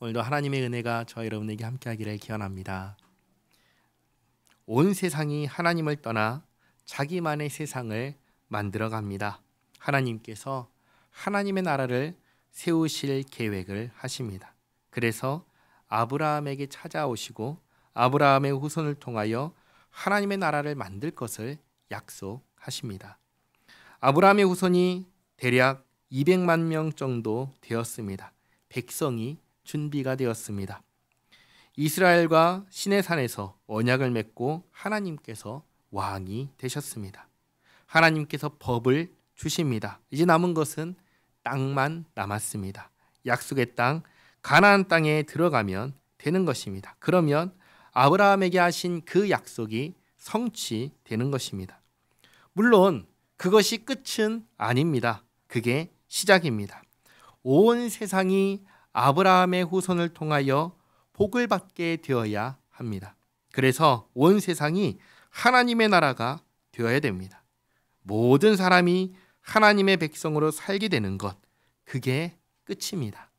오늘도 하나님의 은혜가 저와 여러분에게 함께하기를 기원합니다. 온 세상이 하나님을 떠나 자기만의 세상을 만들어갑니다. 하나님께서 하나님의 나라를 세우실 계획을 하십니다. 그래서 아브라함에게 찾아오시고 아브라함의 후손을 통하여 하나님의 나라를 만들 것을 약속하십니다. 아브라함의 후손이 대략 200만 명 정도 되었습니다. 백성이 준비가 되었습니다. 이스라엘과 시내산에서 언약을 맺고 하나님께서 왕이 되셨습니다. 하나님께서 법을 주십니다. 이제 남은 것은 땅만 남았습니다. 약속의 땅, 가나안 땅에 들어가면 되는 것입니다. 그러면 아브라함에게 하신 그 약속이 성취되는 것입니다. 물론 그것이 끝은 아닙니다. 그게 시작입니다. 온 세상이 아브라함의 후손을 통하여 복을 받게 되어야 합니다. 그래서 온 세상이 하나님의 나라가 되어야 됩니다. 모든 사람이 하나님의 백성으로 살게 되는 것, 그게 끝입니다.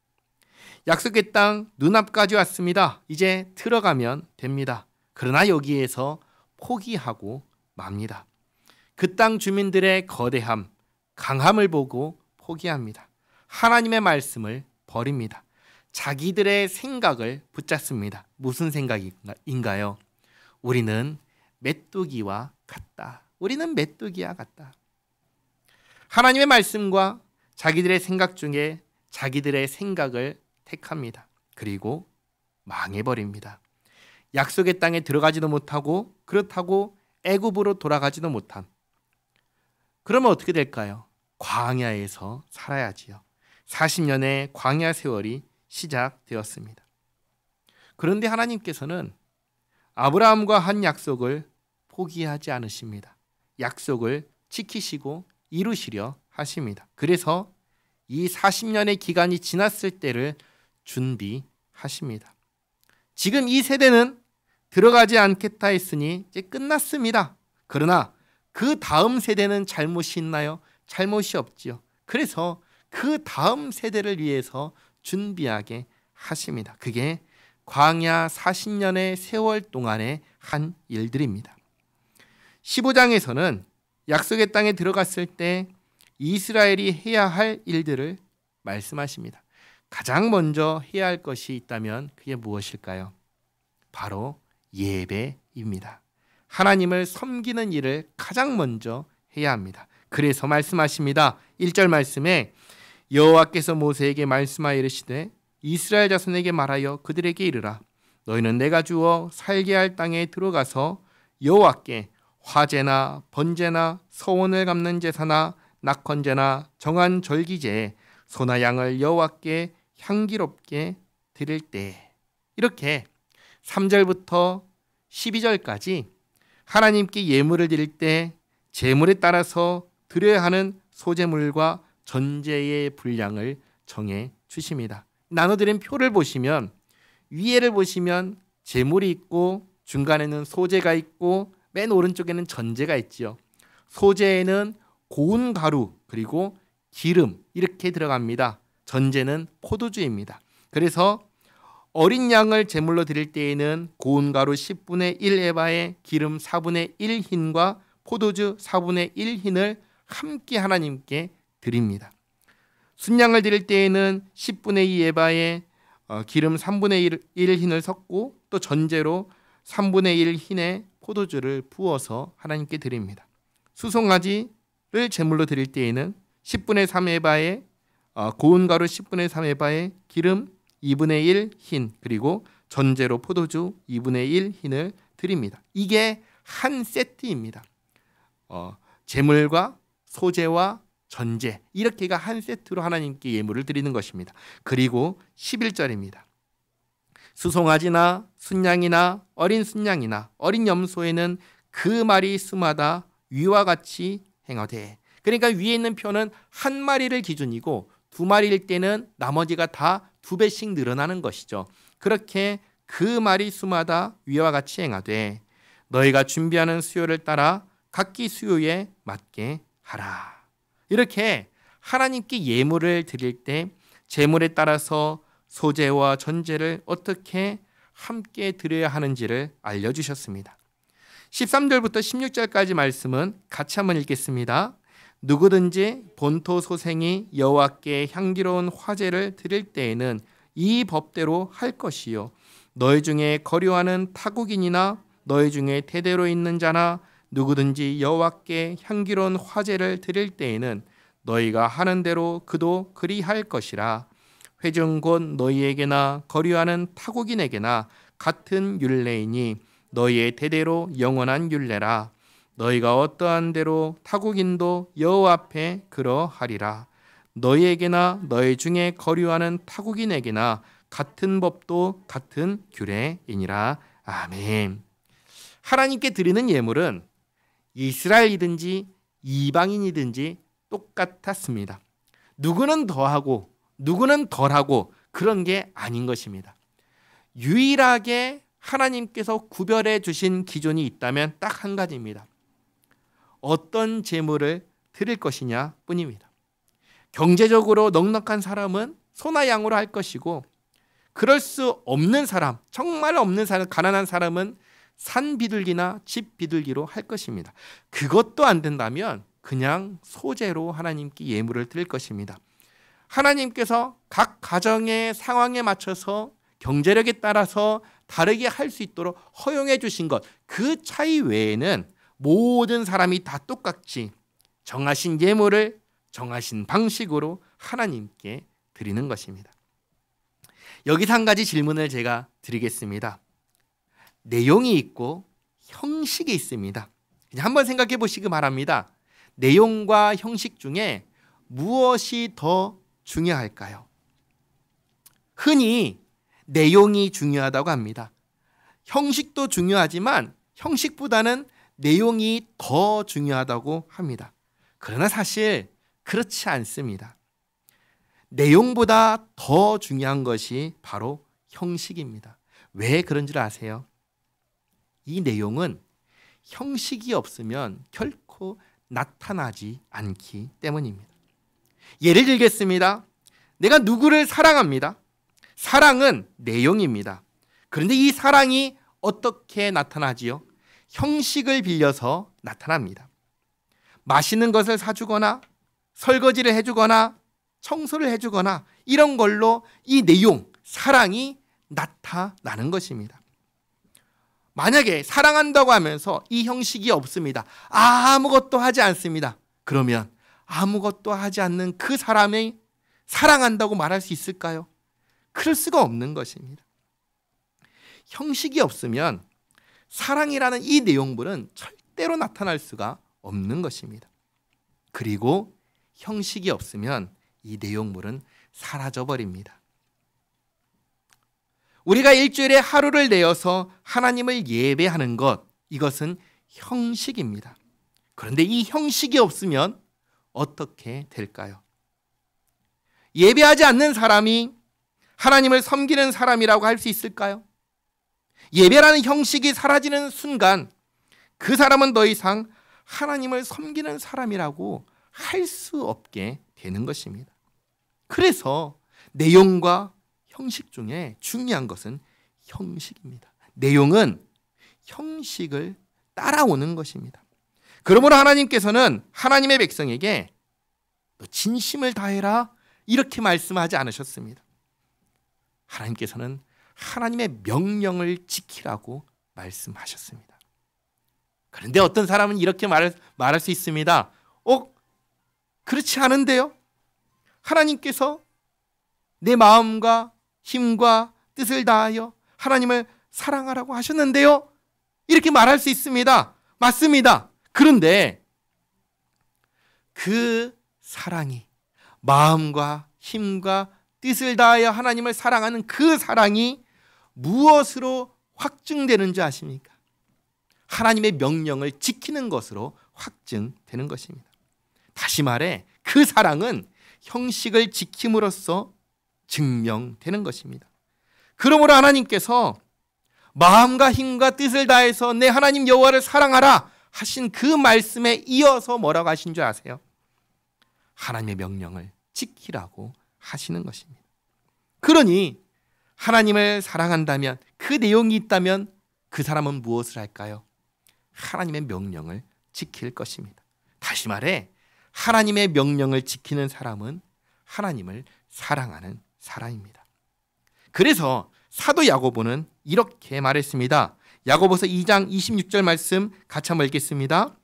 약속의 땅 눈앞까지 왔습니다. 이제 들어가면 됩니다. 그러나 여기에서 포기하고 맙니다. 그 땅 주민들의 거대함, 강함을 보고 포기합니다. 하나님의 말씀을 버립니다. 자기들의 생각을 붙잡습니다. 무슨 생각인가요? 우리는 메뚜기와 같다. 우리는 메뚜기와 같다. 하나님의 말씀과 자기들의 생각 중에 자기들의 생각을 택합니다. 그리고 망해버립니다. 약속의 땅에 들어가지도 못하고 그렇다고 애굽으로 돌아가지도 못한. 그러면 어떻게 될까요? 광야에서 살아야지요. 40년의 광야 세월이 시작되었습니다. 그런데 하나님께서는 아브라함과 한 약속을 포기하지 않으십니다. 약속을 지키시고 이루시려 하십니다. 그래서 이 40년의 기간이 지났을 때를 준비하십니다. 지금 이 세대는 들어가지 않겠다 했으니 이제 끝났습니다. 그러나 그 다음 세대는 잘못이 있나요? 잘못이 없지요. 그래서 그 다음 세대를 위해서 준비하게 하십니다. 그게 광야 40년의 세월 동안의 한 일들입니다. 15장에서는 약속의 땅에 들어갔을 때 이스라엘이 해야 할 일들을 말씀하십니다. 가장 먼저 해야 할 것이 있다면 그게 무엇일까요? 바로 예배입니다. 하나님을 섬기는 일을 가장 먼저 해야 합니다. 그래서 말씀하십니다. 1절 말씀에 여호와께서 모세에게 말씀하여 이르시되 이스라엘 자손에게 말하여 그들에게 이르라. 너희는 내가 주어 살게 할 땅에 들어가서 여호와께 화제나 번제나 서원을 갚는 제사나 낙헌제나 정한 절기제에 소나 양을 여호와께 향기롭게 드릴 때, 이렇게 3절부터 12절까지 하나님께 예물을 드릴 때 제물에 따라서 드려야 하는 소제물과 전제의 분량을 정해 주십니다. 나눠드린 표를 보시면 위에를 보시면 제물이 있고 중간에는 소제가 있고 맨 오른쪽에는 전제가 있지요. 소제에는 고운 가루 그리고 기름 이렇게 들어갑니다. 전제는 포도주입니다. 그래서 어린 양을 제물로 드릴 때에는 고운 가루 10분의 1 에바에 기름 4분의 1 흰과 포도주 4분의 1 흰을 함께 하나님께 드립니다. 순양을 드릴 때에는 10분의 2 에바에 기름 3분의 1 흰을 섞고 또 전제로 3분의 1 흰의 포도주를 부어서 하나님께 드립니다. 수송아지를 제물로 드릴 때에는 10분의 3 에바에 고운 가루 10분의 3 에바에 기름 2분의 1 흰 그리고 전제로 포도주 2분의 1 흰을 드립니다. 이게 한 세트입니다. 제물과 소제와 전제 이렇게가 한 세트로 하나님께 예물을 드리는 것입니다. 그리고 11절입니다. 수송아지나 순양이나 어린 순양이나 어린 염소에는 그 마리 수마다 위와 같이 행하되, 그러니까 위에 있는 표는 한 마리를 기준이고 두 마리일 때는 나머지가 다 두 배씩 늘어나는 것이죠. 그렇게 그 마리 수마다 위와 같이 행하되 너희가 준비하는 수요를 따라 각기 수요에 맞게 하라. 이렇게 하나님께 예물을 드릴 때 제물에 따라서 소제와 전제를 어떻게 함께 드려야 하는지를 알려주셨습니다. 13절부터 16절까지 말씀은 같이 한번 읽겠습니다. 누구든지 본토 소생이 여호와께 향기로운 화제를 드릴 때에는 이 법대로 할 것이요, 너희 중에 거류하는 타국인이나 너희 중에 대대로 있는 자나 누구든지 여호와께 향기로운 화제를 드릴 때에는 너희가 하는 대로 그도 그리할 것이라. 회중 곧 너희에게나 거류하는 타국인에게나 같은 율례이니 너희의 대대로 영원한 율례라. 너희가 어떠한 대로 타국인도 여호와 앞에 그러하리라. 너희에게나 너희 중에 거류하는 타국인에게나 같은 법도 같은 규례이니라. 아멘. 하나님께 드리는 예물은 이스라엘이든지 이방인이든지 똑같았습니다. 누구는 더하고 누구는 덜하고 그런 게 아닌 것입니다. 유일하게 하나님께서 구별해 주신 기준이 있다면 딱 한 가지입니다. 어떤 제물을 드릴 것이냐 뿐입니다. 경제적으로 넉넉한 사람은 소나 양으로 할 것이고, 그럴 수 없는 사람, 정말 없는 사람, 가난한 사람은 산 비둘기나 집 비둘기로 할 것입니다. 그것도 안 된다면 그냥 소제로 하나님께 예물을 드릴 것입니다. 하나님께서 각 가정의 상황에 맞춰서 경제력에 따라서 다르게 할 수 있도록 허용해 주신 것, 그 차이 외에는 모든 사람이 다 똑같이 정하신 예물을 정하신 방식으로 하나님께 드리는 것입니다. 여기서 한 가지 질문을 제가 드리겠습니다. 내용이 있고 형식이 있습니다. 그냥 한번 생각해 보시기 바랍니다. 내용과 형식 중에 무엇이 더 중요할까요? 흔히 내용이 중요하다고 합니다. 형식도 중요하지만 형식보다는 내용이 더 중요하다고 합니다. 그러나 사실 그렇지 않습니다. 내용보다 더 중요한 것이 바로 형식입니다. 왜 그런 줄 아세요? 이 내용은 형식이 없으면 결코 나타나지 않기 때문입니다. 예를 들겠습니다. 내가 누구를 사랑합니다. 사랑은 내용입니다. 그런데 이 사랑이 어떻게 나타나지요? 형식을 빌려서 나타납니다. 맛있는 것을 사주거나 설거지를 해주거나 청소를 해주거나 이런 걸로 이 내용, 사랑이 나타나는 것입니다. 만약에 사랑한다고 하면서 이 형식이 없습니다. 아무것도 하지 않습니다. 그러면 아무것도 하지 않는 그 사람이 사랑한다고 말할 수 있을까요? 그럴 수가 없는 것입니다. 형식이 없으면 사랑이라는 이 내용물은 절대로 나타날 수가 없는 것입니다. 그리고 형식이 없으면 이 내용물은 사라져버립니다. 우리가 일주일에 하루를 내어서 하나님을 예배하는 것, 이것은 형식입니다. 그런데 이 형식이 없으면 어떻게 될까요? 예배하지 않는 사람이 하나님을 섬기는 사람이라고 할 수 있을까요? 예배라는 형식이 사라지는 순간 그 사람은 더 이상 하나님을 섬기는 사람이라고 할 수 없게 되는 것입니다. 그래서 내용과 형식 중에 중요한 것은 형식입니다. 내용은 형식을 따라오는 것입니다. 그러므로 하나님께서는 하나님의 백성에게 너 진심을 다해라 이렇게 말씀하지 않으셨습니다. 하나님께서는 하나님의 명령을 지키라고 말씀하셨습니다. 그런데 어떤 사람은 이렇게 말할 수 있습니다. 그렇지 않은데요? 하나님께서 내 마음과 힘과 뜻을 다하여 하나님을 사랑하라고 하셨는데요? 이렇게 말할 수 있습니다. 맞습니다. 그런데 그 사랑이 마음과 힘과 뜻을 다하여 하나님을 사랑하는 그 사랑이 무엇으로 확증되는 줄 아십니까? 하나님의 명령을 지키는 것으로 확증되는 것입니다. 다시 말해 그 사랑은 형식을 지킴으로써 증명되는 것입니다. 그러므로 하나님께서 마음과 힘과 뜻을 다해서 내 하나님 여호와를 사랑하라 하신 그 말씀에 이어서 뭐라고 하신 줄 아세요? 하나님의 명령을 지키라고 하시는 것입니다. 그러니 하나님을 사랑한다면, 그 내용이 있다면 그 사람은 무엇을 할까요? 하나님의 명령을 지킬 것입니다. 다시 말해 하나님의 명령을 지키는 사람은 하나님을 사랑하는 사람입니다. 그래서 사도 야고보는 이렇게 말했습니다. 야고보서 2장 26절 말씀 같이 한번 읽겠습니다.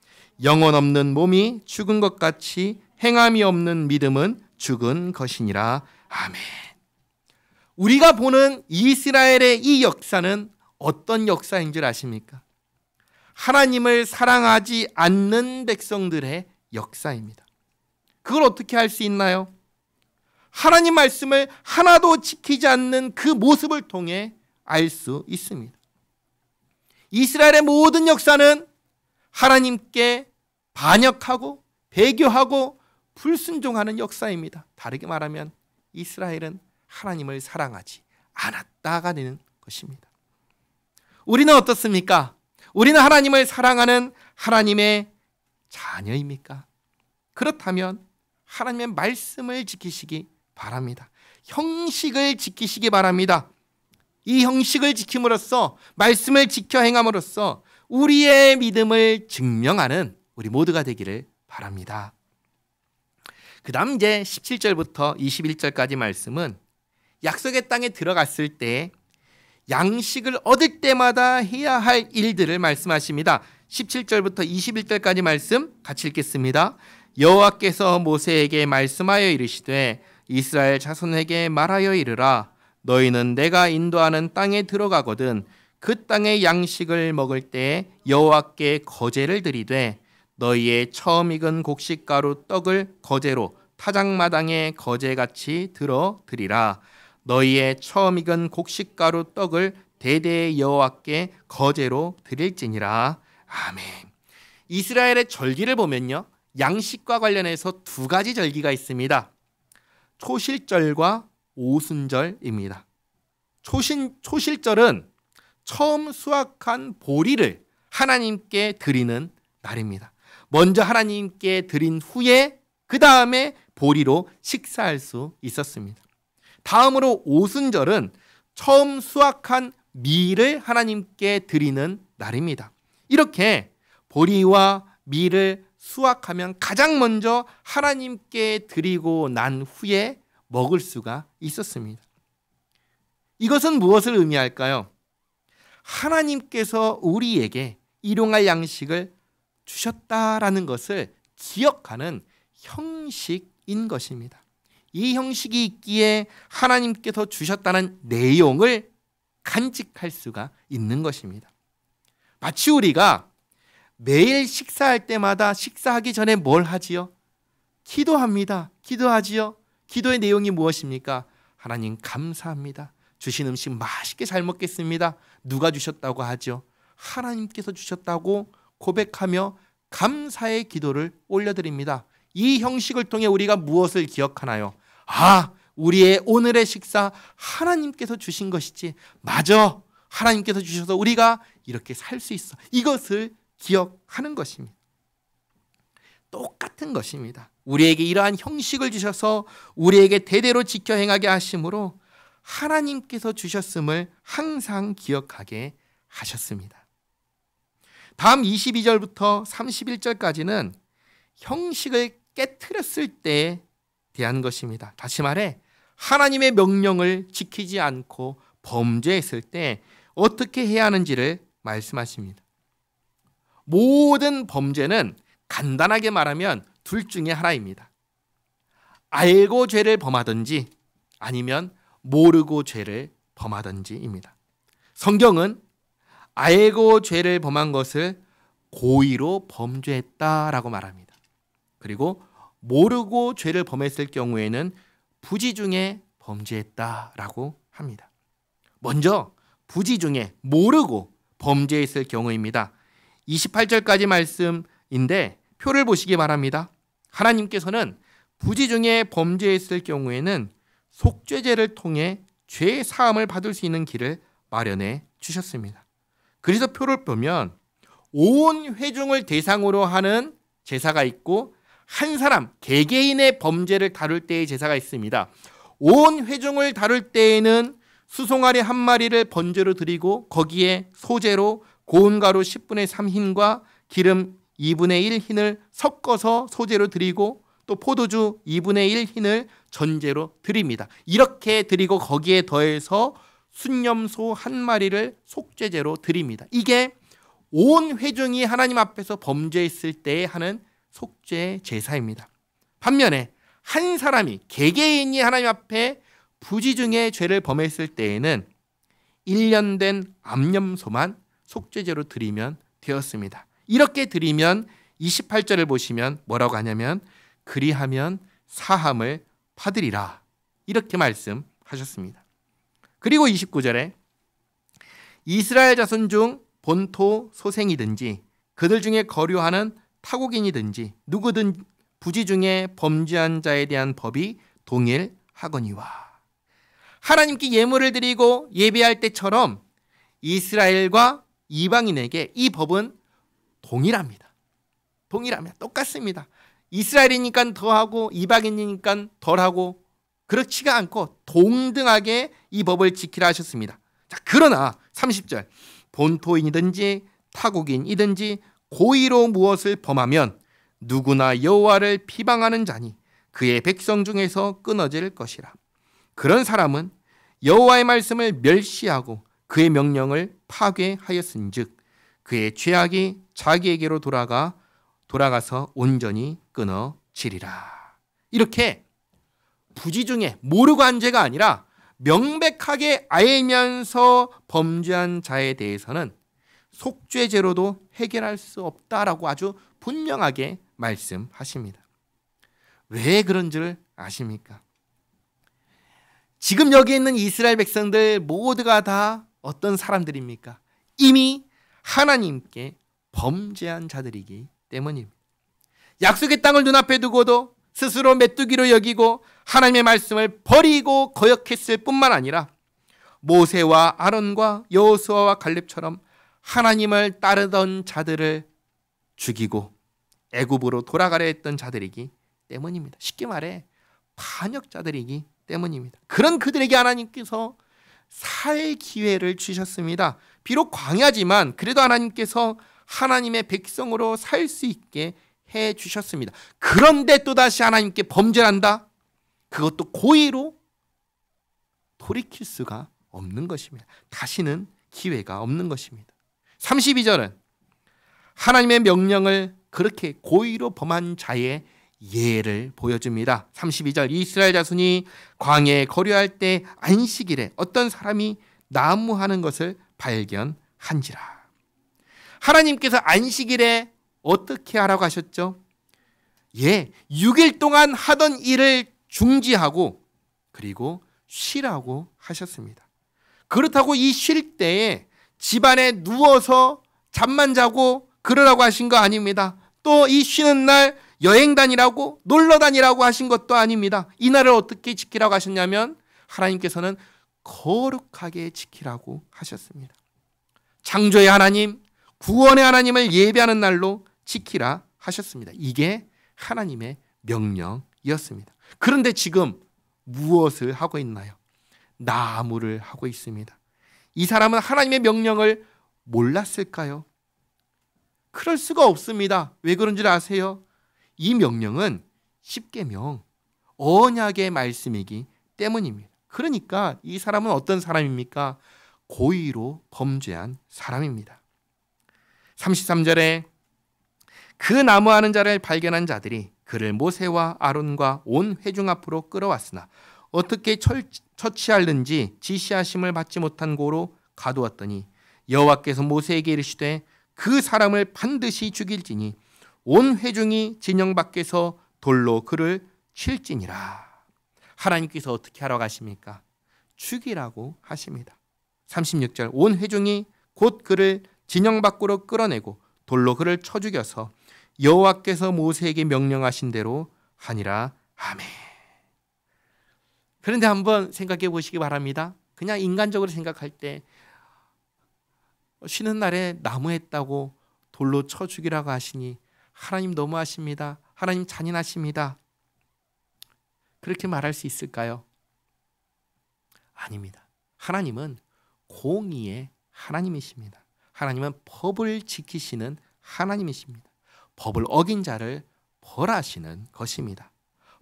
영혼 없는 몸이 죽은 것 같이 행함이 없는 믿음은 죽은 것이니라. 아멘. 우리가 보는 이스라엘의 이 역사는 어떤 역사인 줄 아십니까? 하나님을 사랑하지 않는 백성들의 역사입니다. 그걸 어떻게 할 수 있나요? 하나님 말씀을 하나도 지키지 않는 그 모습을 통해 알 수 있습니다. 이스라엘의 모든 역사는 하나님께 반역하고 배교하고 불순종하는 역사입니다. 다르게 말하면 이스라엘은 하나님을 사랑하지 않았다가 되는 것입니다. 우리는 어떻습니까? 우리는 하나님을 사랑하는 하나님의 자녀입니까? 그렇다면 하나님의 말씀을 지키시기 바랍니다. 형식을 지키시기 바랍니다. 이 형식을 지킴으로써, 말씀을 지켜 행함으로써 우리의 믿음을 증명하는 우리 모두가 되기를 바랍니다. 그 다음 이제 17절부터 21절까지 말씀은 약속의 땅에 들어갔을 때 양식을 얻을 때마다 해야 할 일들을 말씀하십니다. 17절부터 21절까지 말씀 같이 읽겠습니다. 여호와께서 모세에게 말씀하여 이르시되 이스라엘 자손에게 말하여 이르라. 너희는 내가 인도하는 땅에 들어가거든 그 땅의 양식을 먹을 때 여호와께 거제를 드리되 너희의 처음 익은 곡식가루 떡을 거제로 타작마당에 거제같이 들어 드리라. 너희의 처음 익은 곡식가루 떡을 대대의 여호와께 거제로 드릴지니라. 아멘. 이스라엘의 절기를 보면요, 양식과 관련해서 두 가지 절기가 있습니다. 초실절과 오순절입니다. 초실절은 처음 수확한 보리를 하나님께 드리는 날입니다. 먼저 하나님께 드린 후에 그 다음에 보리로 식사할 수 있었습니다. 다음으로 오순절은 처음 수확한 밀을 하나님께 드리는 날입니다. 이렇게 보리와 밀을 수확하면 가장 먼저 하나님께 드리고 난 후에 먹을 수가 있었습니다. 이것은 무엇을 의미할까요? 하나님께서 우리에게 일용할 양식을 주셨다라는 것을 기억하는 형식인 것입니다. 이 형식이 있기에 하나님께서 주셨다는 내용을 간직할 수가 있는 것입니다. 마치 우리가 매일 식사할 때마다 식사하기 전에 뭘 하지요? 기도합니다. 기도하지요. 기도의 내용이 무엇입니까? 하나님 감사합니다. 주신 음식 맛있게 잘 먹겠습니다. 누가 주셨다고 하죠? 하나님께서 주셨다고 고백하며 감사의 기도를 올려드립니다. 이 형식을 통해 우리가 무엇을 기억하나요? 아, 우리의 오늘의 식사 하나님께서 주신 것이지. 맞아. 하나님께서 주셔서 우리가 이렇게 살 수 있어. 이것을 기억하는 것입니다. 똑같은 것입니다. 우리에게 이러한 형식을 주셔서 우리에게 대대로 지켜 행하게 하심으로 하나님께서 주셨음을 항상 기억하게 하셨습니다. 다음 22절부터 31절까지는 형식을 깨트렸을 때에 대한 것입니다. 다시 말해 하나님의 명령을 지키지 않고 범죄했을 때 어떻게 해야 하는지를 말씀하십니다. 모든 범죄는 간단하게 말하면 둘 중에 하나입니다. 알고 죄를 범하든지 아니면 모르고 죄를 범하든지입니다. 성경은 알고 죄를 범한 것을 고의로 범죄했다라고 말합니다. 그리고 모르고 죄를 범했을 경우에는 부지 중에 범죄했다라고 합니다. 먼저 부지 중에 모르고 범죄했을 경우입니다. 28절까지 말씀인데 표를 보시기 바랍니다. 하나님께서는 부지 중에 범죄했을 경우에는 속죄제를 통해 죄 사함을 받을 수 있는 길을 마련해 주셨습니다. 그래서 표를 보면 온 회중을 대상으로 하는 제사가 있고 한 사람 개개인의 범죄를 다룰 때의 제사가 있습니다. 온 회중을 다룰 때에는 수송아리 한 마리를 번제로 드리고 거기에 소재로 고운 가루 10분의 3 흰과 기름 2분의 1 흰을 섞어서 소재로 드리고 또 포도주 2분의 1 흰을 전제로 드립니다. 이렇게 드리고 거기에 더해서 순념소 한 마리를 속죄제로 드립니다. 이게 온 회중이 하나님 앞에서 범죄했을 때 하는 속죄 제사입니다. 반면에 한 사람이 개개인이 하나님 앞에 부지중에 죄를 범했을 때에는 1년 된 암염소만 속죄제로 드리면 되었습니다. 이렇게 드리면 28절을 보시면 뭐라고 하냐면 그리하면 사함을 받으리라 이렇게 말씀하셨습니다. 그리고 29절에 이스라엘 자손 중 본토 소생이든지 그들 중에 거류하는 타국인이든지 누구든 부지 중에 범죄한 자에 대한 법이 동일하거니와. 하나님께 예물을 드리고 예배할 때처럼 이스라엘과 이방인에게 이 법은 동일합니다. 똑같습니다. 이스라엘이니까 더하고 이방인이니까 덜하고 그렇지가 않고 동등하게 이 법을 지키라 하셨습니다. 자, 그러나 30절 본토인이든지 타국인이든지 고의로 무엇을 범하면 누구나 여호와를 비방하는 자니 그의 백성 중에서 끊어질 것이라. 그런 사람은 여호와의 말씀을 멸시하고 그의 명령을 파괴하였은즉 그의 죄악이 자기에게로 돌아가서 온전히 끊어지리라. 이렇게 부지중에 모르고 한 죄가 아니라 명백하게 알면서 범죄한 자에 대해서는 속죄제로도 해결할 수 없다라고 아주 분명하게 말씀하십니다. 왜 그런 줄 아십니까? 지금 여기 있는 이스라엘 백성들 모두가 다 어떤 사람들입니까? 이미 하나님께 범죄한 자들이기 때문입니다. 약속의 땅을 눈앞에 두고도 스스로 메뚜기로 여기고 하나님의 말씀을 버리고 거역했을 뿐만 아니라 모세와 아론과 여호수아와 갈렙처럼 하나님을 따르던 자들을 죽이고 애굽으로 돌아가려 했던 자들이기 때문입니다. 쉽게 말해 반역자들이기 때문입니다. 그런 그들에게 하나님께서 살 기회를 주셨습니다. 비록 광야지만 그래도 하나님께서 하나님의 백성으로 살 수 있게 해 주셨습니다. 그런데 또다시 하나님께 범죄한다? 그것도 고의로 돌이킬 수가 없는 것입니다. 다시는 기회가 없는 것입니다. 32절은 하나님의 명령을 그렇게 고의로 범한 자의 예를 보여줍니다. 32절 이스라엘 자손이 광야에 거류할 때 안식일에 어떤 사람이 나무하는 것을 발견한지라. 하나님께서 안식일에 어떻게 하라고 하셨죠? 6일 동안 하던 일을 중지하고 그리고 쉬라고 하셨습니다. 그렇다고 이 쉴 때에 집안에 누워서 잠만 자고 그러라고 하신 거 아닙니다. 또 이 쉬는 날 여행 다니라고 놀러 다니라고 하신 것도 아닙니다. 이 날을 어떻게 지키라고 하셨냐면 하나님께서는 거룩하게 지키라고 하셨습니다. 창조의 하나님, 구원의 하나님을 예배하는 날로 지키라 하셨습니다. 이게 하나님의 명령이었습니다. 그런데 지금 무엇을 하고 있나요? 나무를 하고 있습니다. 이 사람은 하나님의 명령을 몰랐을까요? 그럴 수가 없습니다. 왜 그런 줄 아세요? 이 명령은 십계명, 언약의 말씀이기 때문입니다. 그러니까 이 사람은 어떤 사람입니까? 고의로 범죄한 사람입니다. 33절에 그 나무하는 자를 발견한 자들이 그를 모세와 아론과 온 회중 앞으로 끌어왔으나 어떻게 처치할는지 지시하심을 받지 못한 고로 가두었더니 여호와께서 모세에게 이르시되 그 사람을 반드시 죽일지니 온 회중이 진영 밖에서 돌로 그를 칠지니라. 하나님께서 어떻게 하라고 하십니까? 죽이라고 하십니다. 36절 온 회중이 곧 그를 진영 밖으로 끌어내고 돌로 그를 쳐 죽여서 여호와께서 모세에게 명령하신 대로 하니라. 아멘. 그런데 한번 생각해 보시기 바랍니다. 그냥 인간적으로 생각할 때 쉬는 날에 나무했다고 돌로 쳐 죽이라고 하시니 하나님 너무하십니다. 하나님 잔인하십니다. 그렇게 말할 수 있을까요? 아닙니다. 하나님은 공의의 하나님이십니다. 하나님은 법을 지키시는 하나님이십니다. 법을 어긴 자를 벌하시는 것입니다.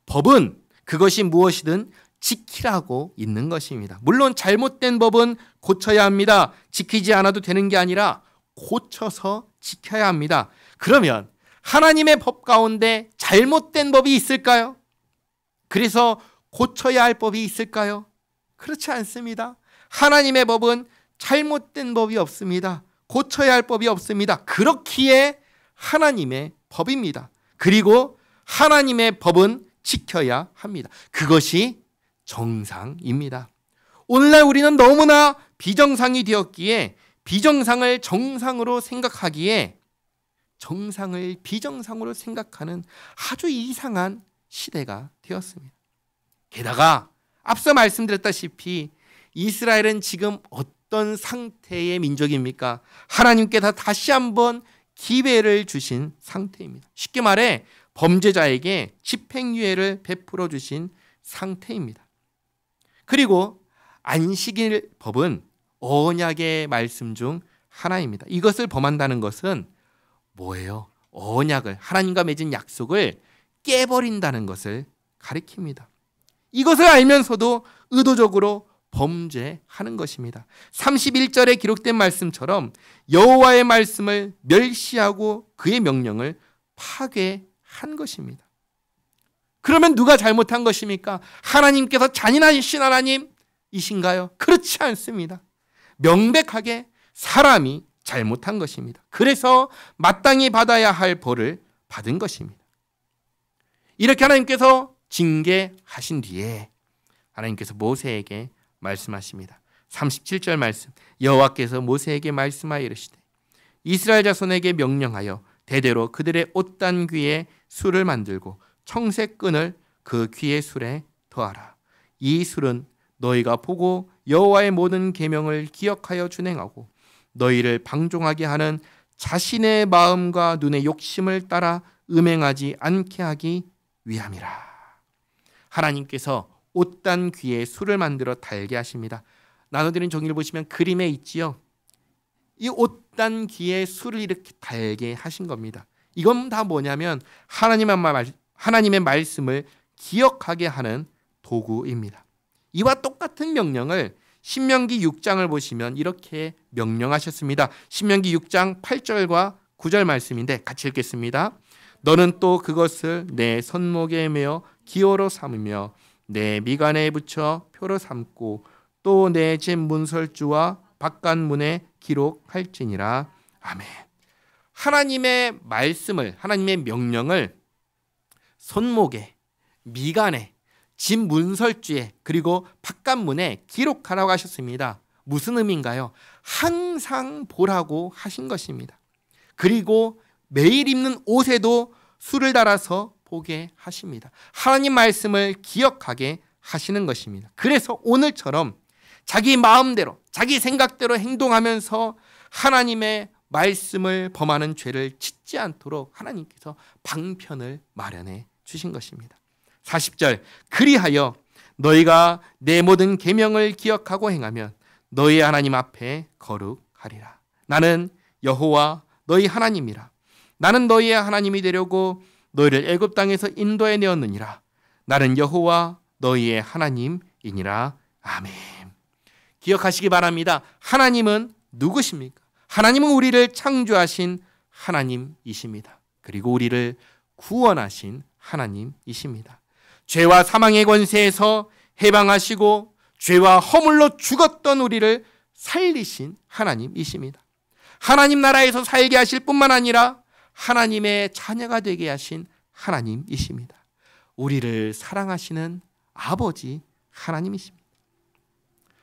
법은 그것이 무엇이든 지키라고 있는 것입니다. 물론 잘못된 법은 고쳐야 합니다. 지키지 않아도 되는 게 아니라 고쳐서 지켜야 합니다. 그러면 하나님의 법 가운데 잘못된 법이 있을까요? 그래서 고쳐야 할 법이 있을까요? 그렇지 않습니다. 하나님의 법은 잘못된 법이 없습니다. 고쳐야 할 법이 없습니다. 그렇기에 하나님의 법입니다. 그리고 하나님의 법은 지켜야 합니다. 그것이 정상입니다. 오늘날 우리는 너무나 비정상이 되었기에 비정상을 정상으로 생각하기에 정상을 비정상으로 생각하는 아주 이상한 시대가 되었습니다. 게다가 앞서 말씀드렸다시피 이스라엘은 지금 어떤 상태의 민족입니까? 하나님께서 다시 한번 기회를 주신 상태입니다. 쉽게 말해 범죄자에게 집행유예를 베풀어 주신 상태입니다. 그리고 안식일 법은 언약의 말씀 중 하나입니다. 이것을 범한다는 것은 뭐예요? 언약을, 하나님과 맺은 약속을 깨버린다는 것을 가리킵니다. 이것을 알면서도 의도적으로 범죄하는 것입니다. 31절에 기록된 말씀처럼 여호와의 말씀을 멸시하고 그의 명령을 파괴한 것입니다. 그러면 누가 잘못한 것입니까? 하나님께서 잔인하신 하나님이신가요? 그렇지 않습니다. 명백하게 사람이 잘못한 것입니다. 그래서 마땅히 받아야 할 벌을 받은 것입니다. 이렇게 하나님께서 징계하신 뒤에 하나님께서 모세에게 말씀하십니다. 37절 말씀, 여호와께서 모세에게 말씀하여 이르시되 이스라엘 자손에게 명령하여 대대로 그들의 옷단 귀에 술을 만들고 청색 끈을 그 귀의 술에 더하라. 이 술은 너희가 보고 여호와의 모든 계명을 기억하여 준행하고 너희를 방종하게 하는 자신의 마음과 눈의 욕심을 따라 음행하지 않게 하기 위함이라. 하나님께서 옷단 귀에 술을 만들어 달게 하십니다. 나눠드린 종이를 보시면 그림에 있지요. 이 옷단 귀에 술을 이렇게 달게 하신 겁니다. 이건 다 뭐냐면 하나님의 말씀을 기억하게 하는 도구입니다. 이와 똑같은 명령을 신명기 6장을 보시면 이렇게 명령하셨습니다. 신명기 6장 8절과 9절 말씀인데 같이 읽겠습니다. 너는 또 그것을 내 손목에 매어 기호로 삼으며 내 미간에 붙여 표로 삼고 또 내 집 문설주와 바깥문에 기록할지니라. 아멘. 하나님의 말씀을, 하나님의 명령을 손목에, 미간에, 집 문설주에 그리고 바깥문에 기록하라고 하셨습니다. 무슨 의미인가요? 항상 보라고 하신 것입니다. 그리고 매일 입는 옷에도 술을 달아서 보게 하십니다. 하나님 말씀을 기억하게 하시는 것입니다. 그래서 오늘처럼 자기 마음대로, 자기 생각대로 행동하면서 하나님의 말씀을 범하는 죄를 짓지 않도록 하나님께서 방편을 마련해 주신 것입니다. 40절, 그리하여 너희가 내 모든 계명을 기억하고 행하면 너희 하나님 앞에 거룩하리라. 나는 여호와 너희 하나님이라. 나는 너희의 하나님이 되려고 너희를 애굽 땅에서 인도해 내었느니라. 나는 여호와 너희의 하나님이니라. 아멘. 기억하시기 바랍니다. 하나님은 누구십니까? 하나님은 우리를 창조하신 하나님이십니다. 그리고 우리를 구원하신 하나님이십니다. 죄와 사망의 권세에서 해방하시고 죄와 허물로 죽었던 우리를 살리신 하나님이십니다. 하나님 나라에서 살게 하실 뿐만 아니라 하나님의 자녀가 되게 하신 하나님이십니다. 우리를 사랑하시는 아버지 하나님이십니다.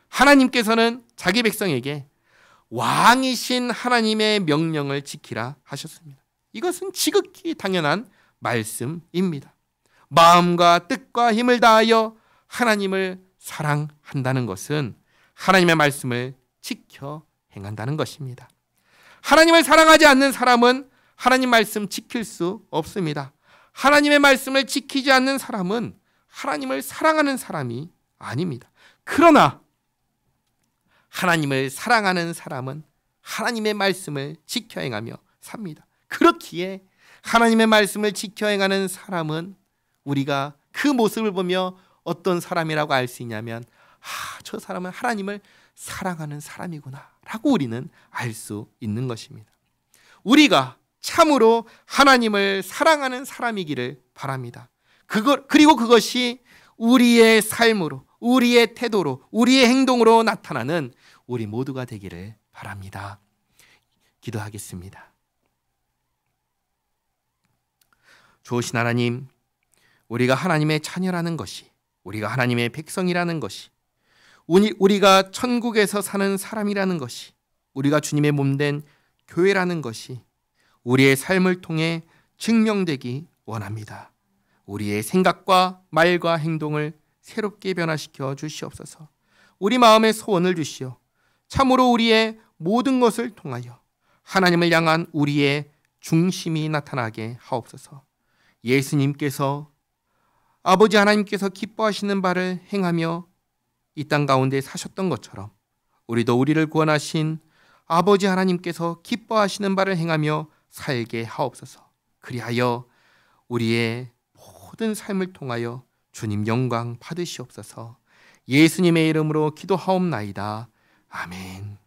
하나님께서는 자기 백성에게 왕이신 하나님의 명령을 지키라 하셨습니다. 이것은 지극히 당연한 말씀입니다. 마음과 뜻과 힘을 다하여 하나님을 사랑한다는 것은 하나님의 말씀을 지켜 행한다는 것입니다. 하나님을 사랑하지 않는 사람은 하나님 말씀 지킬 수 없습니다. 하나님의 말씀을 지키지 않는 사람은 하나님을 사랑하는 사람이 아닙니다. 그러나 하나님을 사랑하는 사람은 하나님의 말씀을 지켜 행하며 삽니다. 그렇기에 하나님의 말씀을 지켜 행하는 사람은 우리가 그 모습을 보며 어떤 사람이라고 알 수 있냐면 저 사람은 하나님을 사랑하는 사람이구나 라고 우리는 알 수 있는 것입니다. 우리가 참으로 하나님을 사랑하는 사람이기를 바랍니다. 그리고 그것이 우리의 삶으로, 우리의 태도로, 우리의 행동으로 나타나는 우리 모두가 되기를 바랍니다. 기도하겠습니다. 좋으신 하나님, 우리가 하나님의 자녀라는 것이, 우리가 하나님의 백성이라는 것이, 우리가 천국에서 사는 사람이라는 것이, 우리가 주님의 몸된 교회라는 것이 우리의 삶을 통해 증명되기 원합니다. 우리의 생각과 말과 행동을 새롭게 변화시켜 주시옵소서. 우리 마음의 소원을 주시어 참으로 우리의 모든 것을 통하여 하나님을 향한 우리의 중심이 나타나게 하옵소서. 예수님께서 아버지 하나님께서 기뻐하시는 바를 행하며 이 땅 가운데 사셨던 것처럼 우리도 우리를 구원하신 아버지 하나님께서 기뻐하시는 바를 행하며 살게 하옵소서. 그리하여 우리의 모든 삶을 통하여 주님 영광 받으시옵소서. 예수님의 이름으로 기도하옵나이다. 아멘.